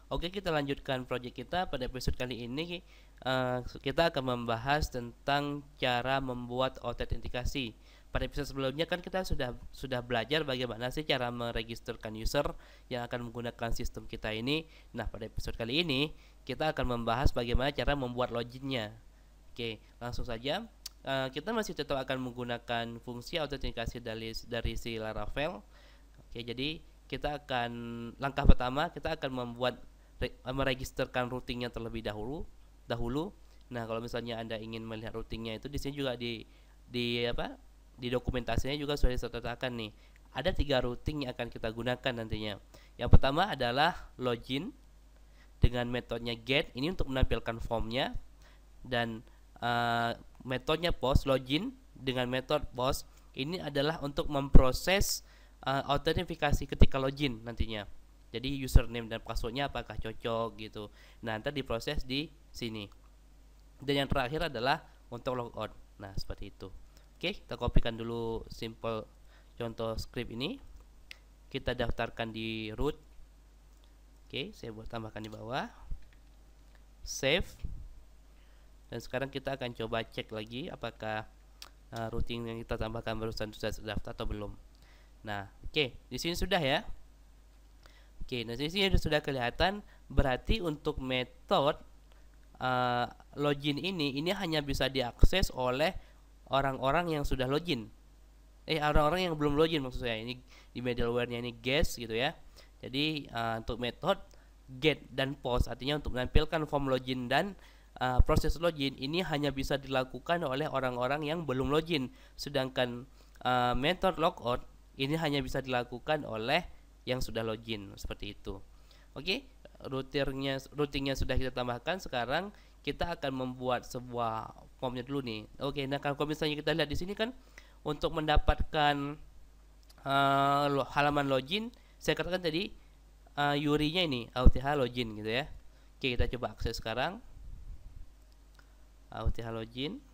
Oke, kita lanjutkan project kita. Pada episode kali ini kita akan membahas tentang cara membuat autentikasi. Pada episode sebelumnya kan kita sudah belajar bagaimana sih cara meregisterkan user yang akan menggunakan sistem kita ini. Nah, pada episode kali ini kita akan membahas bagaimana cara membuat loginnya. Oke, langsung saja. Kita masih tetap akan menggunakan fungsi autentikasi dari si Laravel. Oke, jadi kita akan langkah pertama kita akan meregisterkan routingnya terlebih dahulu. Nah, kalau misalnya Anda ingin melihat routingnya itu di sini juga di apa? Di dokumentasinya juga sudah disertakan nih. Ada 3 routing yang akan kita gunakan nantinya. Yang pertama adalah login dengan metodenya get, ini untuk menampilkan formnya, dan metodenya post, login dengan metode post ini adalah untuk memproses autentifikasi ketika login nantinya. Jadi username dan passwordnya apakah cocok gitu. Nah, nanti diproses di sini. Dan yang terakhir adalah untuk logout. Nah, seperti itu. Oke, kita kopikan dulu simple contoh script ini. Kita daftarkan di root. Oke, saya buat tambahkan di bawah. Save. Dan sekarang kita akan coba cek lagi apakah routing yang kita tambahkan barusan sudah terdaftar atau belum. Nah, oke, di sini sudah ya. Oke, nah di sini sudah kelihatan, berarti untuk metode login ini hanya bisa diakses oleh orang-orang yang sudah login. Orang-orang yang belum login maksud saya. Ini di middleware-nya ini guest gitu ya. Jadi untuk metode get dan post artinya untuk menampilkan form login dan proses login ini hanya bisa dilakukan oleh orang-orang yang belum login. Sedangkan metode logout ini hanya bisa dilakukan oleh yang sudah login, seperti itu. Oke, routingnya sudah kita tambahkan. Sekarang kita akan membuat sebuah formnya dulu nih. Oke, nah kalau misalnya kita lihat di sini kan untuk mendapatkan halaman login, saya katakan tadi URI-nya ini auth login gitu ya. Oke, kita coba akses sekarang. auth login.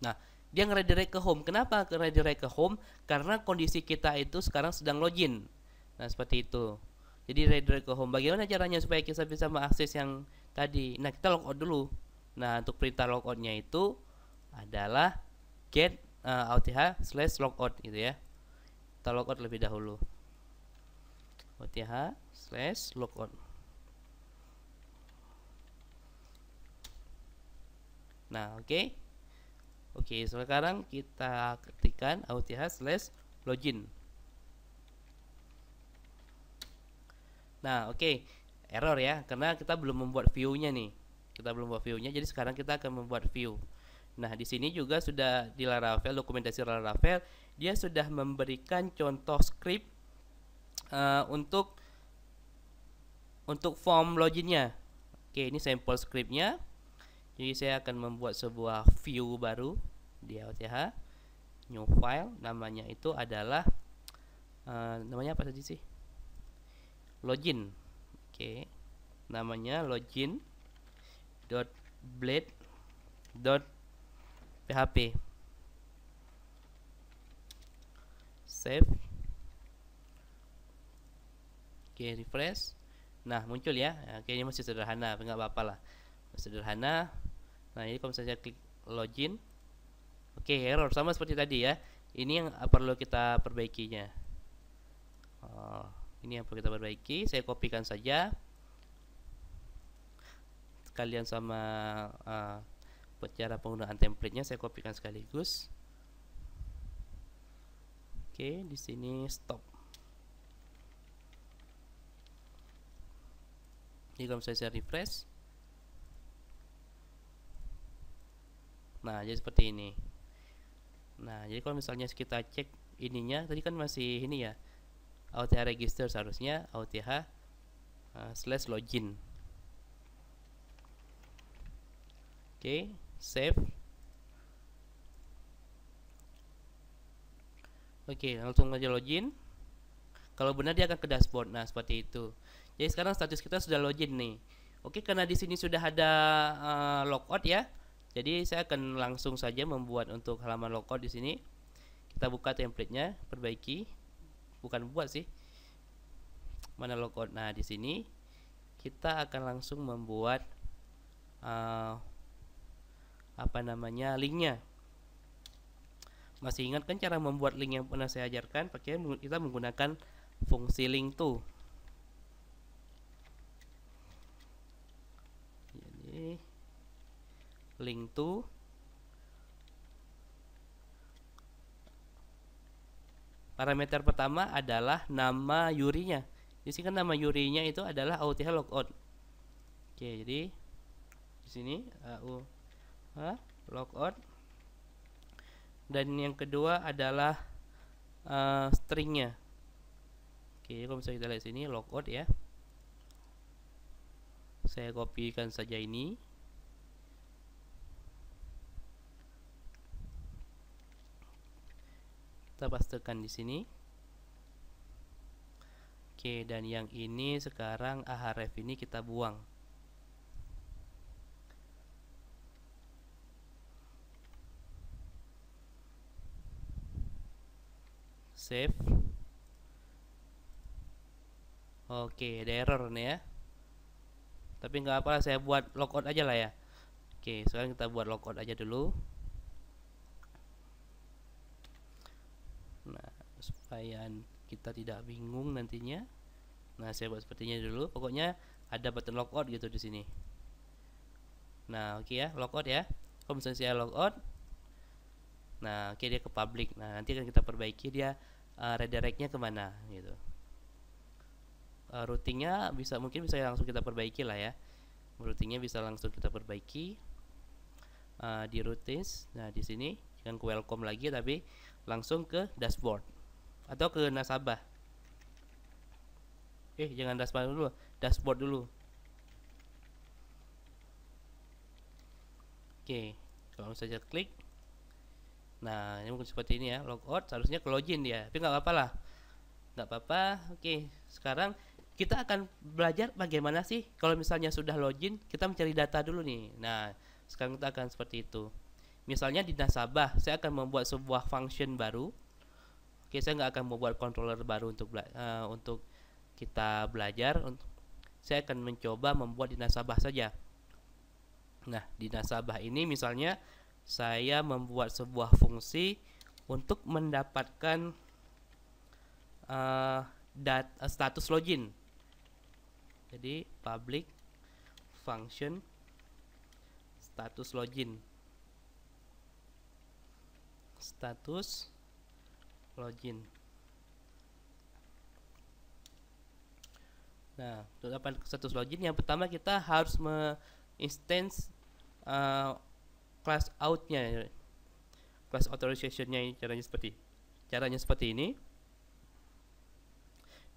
Nah, dia ngeredirect ke home. Kenapa ngeredirect ke home? Karena kondisi kita itu sekarang sedang login. Nah, seperti itu. Jadi redirect ke home. Bagaimana caranya supaya kita bisa mengakses yang tadi? Nah, kita logout dulu. Nah, untuk perintah logoutnya itu adalah get auth/logout gitu ya. Kita logout lebih dahulu. auth/logout. Nah, oke. Oke, sekarang kita ketikkan auth/login. Nah, oke. Error ya, karena kita belum membuat view-nya nih. Kita belum membuat view-nya, jadi sekarang kita akan membuat view. Nah, di sini juga sudah di Laravel, dokumentasi Laravel, dia sudah memberikan contoh script untuk form loginnya. Oke, ini sampel scriptnya. Jadi saya akan membuat sebuah view baru di auth, new file, namanya itu adalah namanya apa tadi sih? Login. Oke, namanya login.blade.php. Save. Oke, refresh. Nah, muncul ya. Oke, ini masih sederhana, nggak apa-apa lah. Sederhana. Nah, ini kalau misalnya klik login, oke, error sama seperti tadi ya. Ini yang perlu kita perbaikinya. Ini yang perlu kita perbaiki. Saya kopikan saja sekalian sama cara penggunaan template-nya, saya kopikan sekaligus. Oke, di sini stop. Jadi kalau misalnya saya refresh, nah jadi seperti ini. Nah, jadi kalau misalnya kita cek ininya, tadi kan masih ini ya, auth register, seharusnya auth/login. Oke, save. Oke, langsung aja login. Kalau benar dia akan ke dashboard. Nah, seperti itu. Jadi sekarang status kita sudah login nih. Oke, karena di sini sudah ada logout ya. Jadi saya akan langsung saja membuat untuk halaman logout di sini. Kita buka template-nya, perbaiki, bukan buat sih, mana logout. Nah di sini kita akan langsung membuat apa namanya, linknya. Masih ingat kan cara membuat link yang pernah saya ajarkan? Kita menggunakan fungsi link to. Jadi link to parameter pertama adalah nama URI-nya. Di sini kan nama URI-nya itu adalah auth logout. Oke, jadi di sini logout. Dan yang kedua adalah stringnya. Oke, kalau misalnya kita lihat sini logout ya. Saya kopikan saja ini. Kita pastekan di sini. Oke, dan yang ini sekarang ahref ini kita buang. Save. Oke, ada error nih ya. Tapi nggak apa, saya buat logout aja lah ya. Oke, sekarang kita buat logout aja dulu. Nah, supaya kita tidak bingung nantinya. Nah, saya buat sepertinya dulu. Pokoknya ada button logout gitu di sini. Nah, oke ya, logout ya. Kalau misalnya saya logout, nah oke, dia ke public. Nah, nanti akan kita perbaiki dia redirectnya kemana gitu. Routingnya mungkin bisa langsung kita perbaiki lah ya. Routingnya bisa langsung kita perbaiki di routines. Nah, di sini jangan ke welcome lagi, tapi langsung ke dashboard atau ke nasabah. Jangan dashboard dulu. Oke, kalau saja klik. Nah, ini mungkin seperti ini ya, logout, harusnya ke login dia, tapi nggak apa-apa lah. Nggak apa-apa. Oke, sekarang kita akan belajar bagaimana sih kalau misalnya sudah login, kita mencari data dulu nih. Nah, sekarang kita akan seperti itu. Misalnya di nasabah, saya akan membuat sebuah function baru. Oke, saya nggak akan membuat controller baru untuk kita belajar. Saya akan mencoba membuat di nasabah saja. Nah, di nasabah ini misalnya saya membuat sebuah fungsi untuk mendapatkan status login. Jadi public function status login. Status login. Nah, untuk dapat status login, yang pertama kita harus instance class out-nya, class authorization-nya. Caranya seperti ini.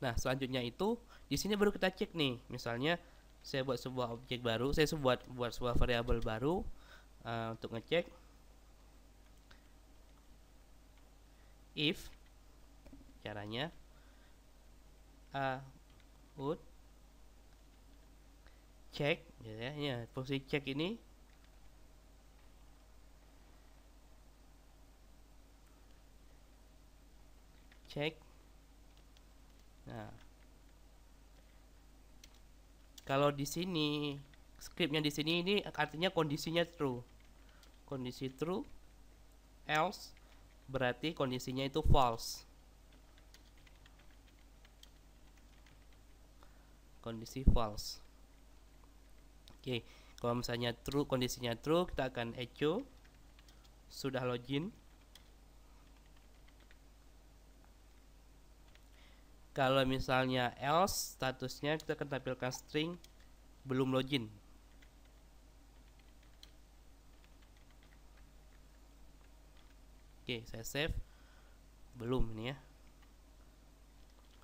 Nah, selanjutnya itu di sini baru kita cek nih. Misalnya saya buat sebuah objek baru, saya buat sebuah variabel baru untuk ngecek if caranya out check ya, fungsi check ini check. Nah, kalau di sini scriptnya di sini ini artinya kondisinya true. Kondisi true, else berarti kondisinya itu false. Kondisi false. Oke, kalau misalnya true, kondisinya true, kita akan echo sudah login. Kalau misalnya else, statusnya kita akan tampilkan string belum login. Oke, saya save. Belum ini ya.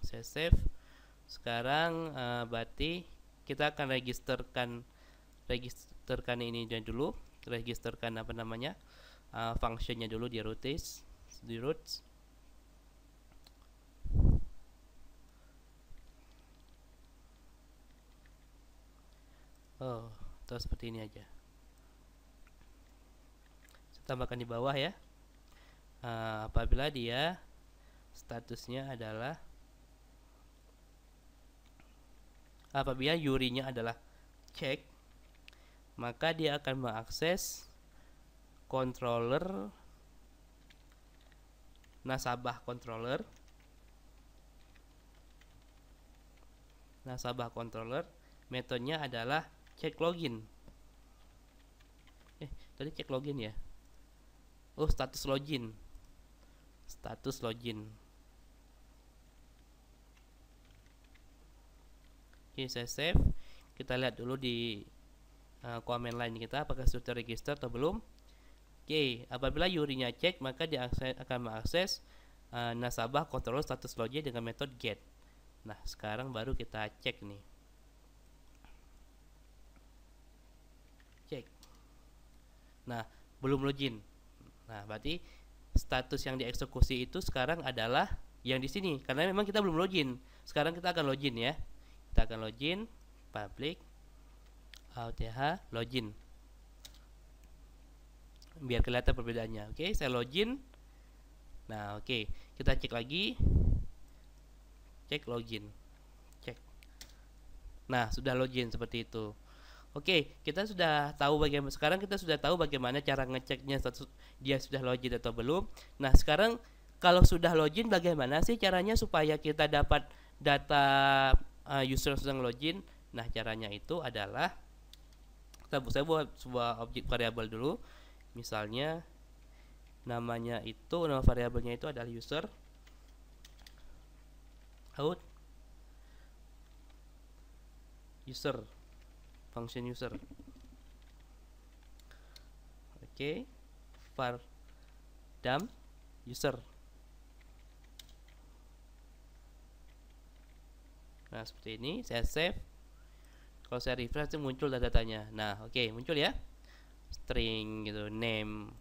Saya save. Sekarang berarti kita akan registerkan ini dulu. Registerkan apa namanya, functionnya dulu di routes, di routes. Terus seperti ini aja. tambahkan di bawah ya. Apabila dia statusnya adalah, apabila URI-nya adalah cek, maka dia akan mengakses controller nasabah controller metodenya adalah cek login. Tadi cek login ya. Oh, status login. Oke, saya save. Kita lihat dulu di komen line kita apakah sudah terregister atau belum. Oke, apabila URI-nya cek, maka dia akan mengakses nasabah controller status login dengan metode get. Nah, sekarang baru kita cek nih. Cek. Nah, belum login. Nah, berarti status yang dieksekusi itu sekarang adalah yang di sini karena memang kita belum login. Sekarang kita akan login ya. Kita akan login public auth login. Biar kelihatan perbedaannya. Oke, saya login. Nah, oke, kita cek lagi. Cek login. Cek. Nah, sudah login seperti itu. Oke, kita sudah tahu bagaimana, sekarang kita sudah tahu bagaimana cara ngeceknya status dia sudah login atau belum. Nah, sekarang kalau sudah login, bagaimana sih caranya supaya kita dapat data user yang sedang login? Nah, caranya itu adalah saya buat sebuah objek variabel dulu. Misalnya nama variabelnya itu adalah user out user function user. Oke, var dam user. Nah, seperti ini saya save. Kalau saya refresh itu muncul datanya. Nah, oke, muncul ya. String gitu, name,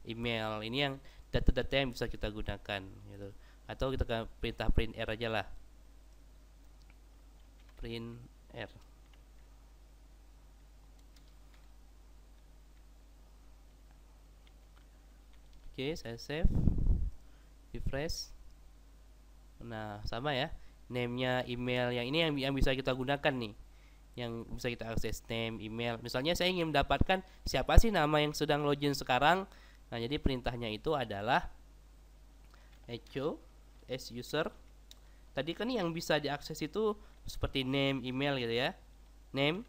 email. Ini yang data-data yang bisa kita gunakan gitu. Atau kita kan perintah print r aja lah. Print r. Oke, saya save, refresh. Nah, sama ya, name-nya, email, yang ini yang bisa kita gunakan nih, yang bisa kita akses, name, email. Misalnya saya ingin mendapatkan siapa sih nama yang sedang login sekarang. Nah, jadi perintahnya itu adalah echo as user. Tadi kan yang bisa diakses itu seperti name, email gitu ya. Name,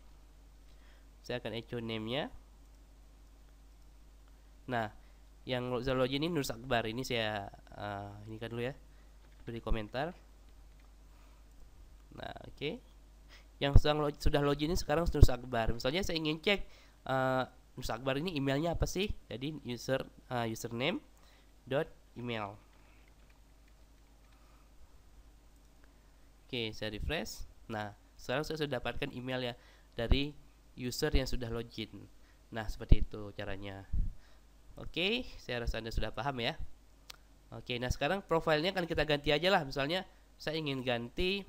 saya akan echo name-nya. Nah, yang login ini Nurs Akbar. Ini saya ini kan dulu ya, beri komentar. Nah, oke. Yang sudah login ini sekarang Nurs Akbar. Misalnya saya ingin cek Nurs Akbar ini emailnya apa sih? Jadi username dot email. Oke, saya refresh. Nah, sekarang saya sudah dapatkan email ya dari user yang sudah login. Nah, seperti itu caranya. Oke, saya rasa Anda sudah paham ya. Oke, nah sekarang profilnya kan kita ganti aja lah. Misalnya saya ingin ganti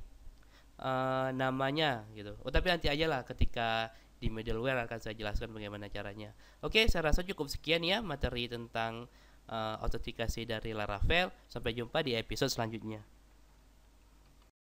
namanya gitu. Oh, tapi nanti aja lah ketika di middleware akan saya jelaskan bagaimana caranya. Oke, saya rasa cukup sekian ya materi tentang autentikasi dari Laravel. Sampai jumpa di episode selanjutnya.